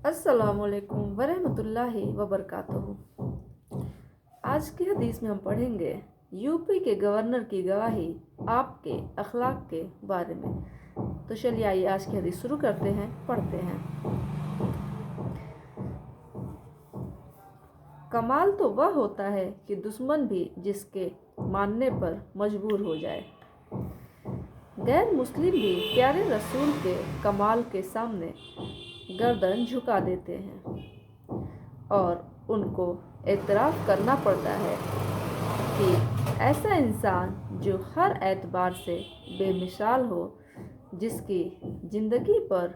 अस्सलाम वालेकुम वरहमतुल्लाहि वबरकातुहू। आज की हदीस में हम पढ़ेंगे यूपी के गवर्नर की गवाही आपके अखलाक के बारे में। तो चलिए आइए आज की हदीस शुरू करते हैं, पढ़ते हैं। कमाल तो वह होता है कि दुश्मन भी जिसके मानने पर मजबूर हो जाए। गैर मुस्लिम भी प्यारे रसूल के कमाल के सामने गर्दन झुका देते हैं और उनको एतराफ़ करना पड़ता है कि ऐसा इंसान जो हर एतबार से बेमिसाल हो, जिसकी ज़िंदगी पर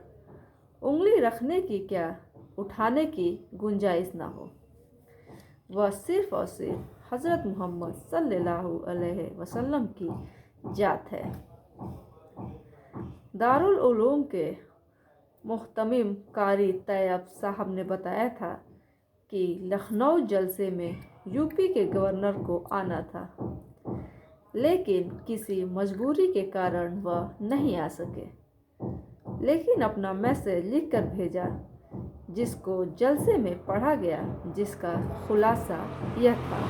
उंगली रखने की क्या उठाने की गुंजाइश ना हो, वह सिर्फ़ और सिर्फ हज़रत मोहम्मद सल्लल्लाहु अलैहि वसल्लम की जात है। दारुल उलूम के मुहतमिम कारी तैयब साहब ने बताया था कि लखनऊ जलसे में यूपी के गवर्नर को आना था, लेकिन किसी मजबूरी के कारण वह नहीं आ सके, लेकिन अपना मैसेज लिख कर भेजा, जिसको जलसे में पढ़ा गया, जिसका खुलासा यह था।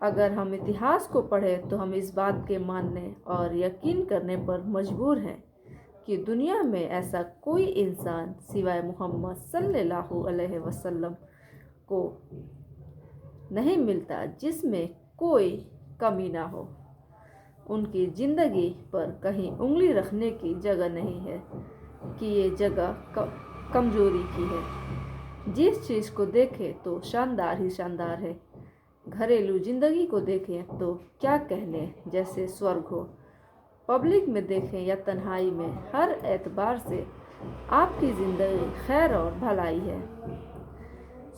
अगर हम इतिहास को पढ़ें तो हम इस बात के मानने और यकीन करने पर मजबूर हैं कि दुनिया में ऐसा कोई इंसान सिवाय मोहम्मद सल्लल्लाहु अलैहि वसल्लम को नहीं मिलता जिसमें कोई कमी ना हो। उनकी ज़िंदगी पर कहीं उंगली रखने की जगह नहीं है कि ये जगह कमज़ोरी की है। जिस चीज़ को देखें तो शानदार ही शानदार है। घरेलू ज़िंदगी को देखें तो क्या कहने जैसे स्वर्ग हो। पब्लिक में देखें या तन्हाई में, हर एतबार से आपकी ज़िंदगी खैर और भलाई है।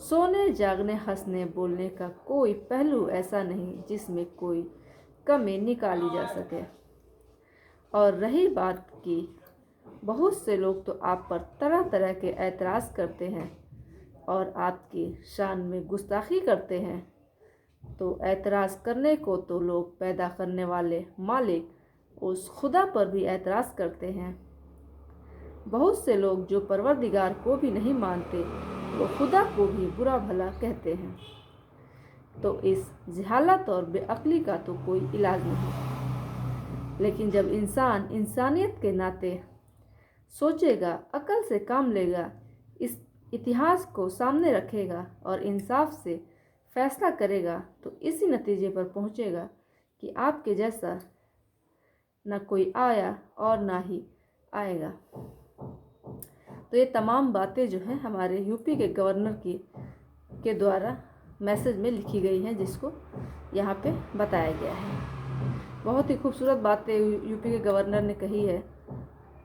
सोने जागने हंसने बोलने का कोई पहलू ऐसा नहीं जिसमें कोई कमी निकाली जा सके। और रही बात की, बहुत से लोग तो आप पर तरह तरह के एतराज़ करते हैं और आपकी शान में गुस्ताखी करते हैं। तो एतराज़ करने को तो लोग पैदा करने वाले मालिक उस खुदा पर भी एतराज़ करते हैं। बहुत से लोग जो परवरदिगार को भी नहीं मानते, वो खुदा को भी बुरा भला कहते हैं। तो इस जहालत और बेअक्ली का तो कोई इलाज नहीं। लेकिन जब इंसान इंसानियत के नाते सोचेगा, अकल से काम लेगा, इस इतिहास को सामने रखेगा और इंसाफ से फैसला करेगा, तो इसी नतीजे पर पहुंचेगा कि आपके जैसा न कोई आया और ना ही आएगा। तो ये तमाम बातें जो हैं हमारे यूपी के गवर्नर के द्वारा मैसेज में लिखी गई हैं, जिसको यहाँ पे बताया गया है। बहुत ही खूबसूरत बातें यूपी के गवर्नर ने कही है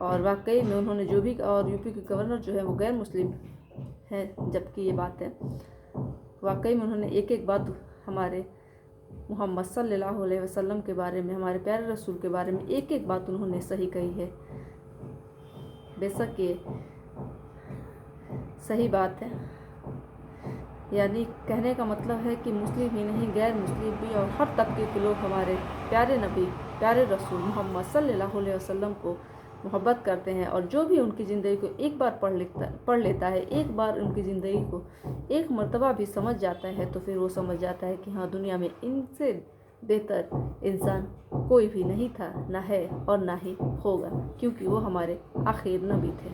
और वाकई में उन्होंने जो भी, और यूपी के गवर्नर जो है वो गैर मुस्लिम हैं, जबकि ये बात है वाकई में उन्होंने एक एक बात हमारे मोहम्मद सल्लल्लाहु अलैहि वसल्लम के बारे में, हमारे प्यारे रसूल के बारे में एक एक बात उन्होंने सही कही है। बेशक ये सही बात है, यानी कहने का मतलब है कि मुस्लिम ही नहीं, गैर मुस्लिम भी और हर तबके के लोग हमारे प्यारे नबी, प्यारे रसूल मोहम्मद सल्लल्लाहु अलैहि वसल्लम को मोहब्बत करते हैं। और जो भी उनकी ज़िंदगी को एक बार पढ़ लेता है, एक बार उनकी ज़िंदगी को एक मर्तबा भी समझ जाता है, तो फिर वो समझ जाता है कि हाँ, दुनिया में इनसे बेहतर इंसान कोई भी नहीं था, ना है और ना ही होगा, क्योंकि वो हमारे आखिर नबी थे।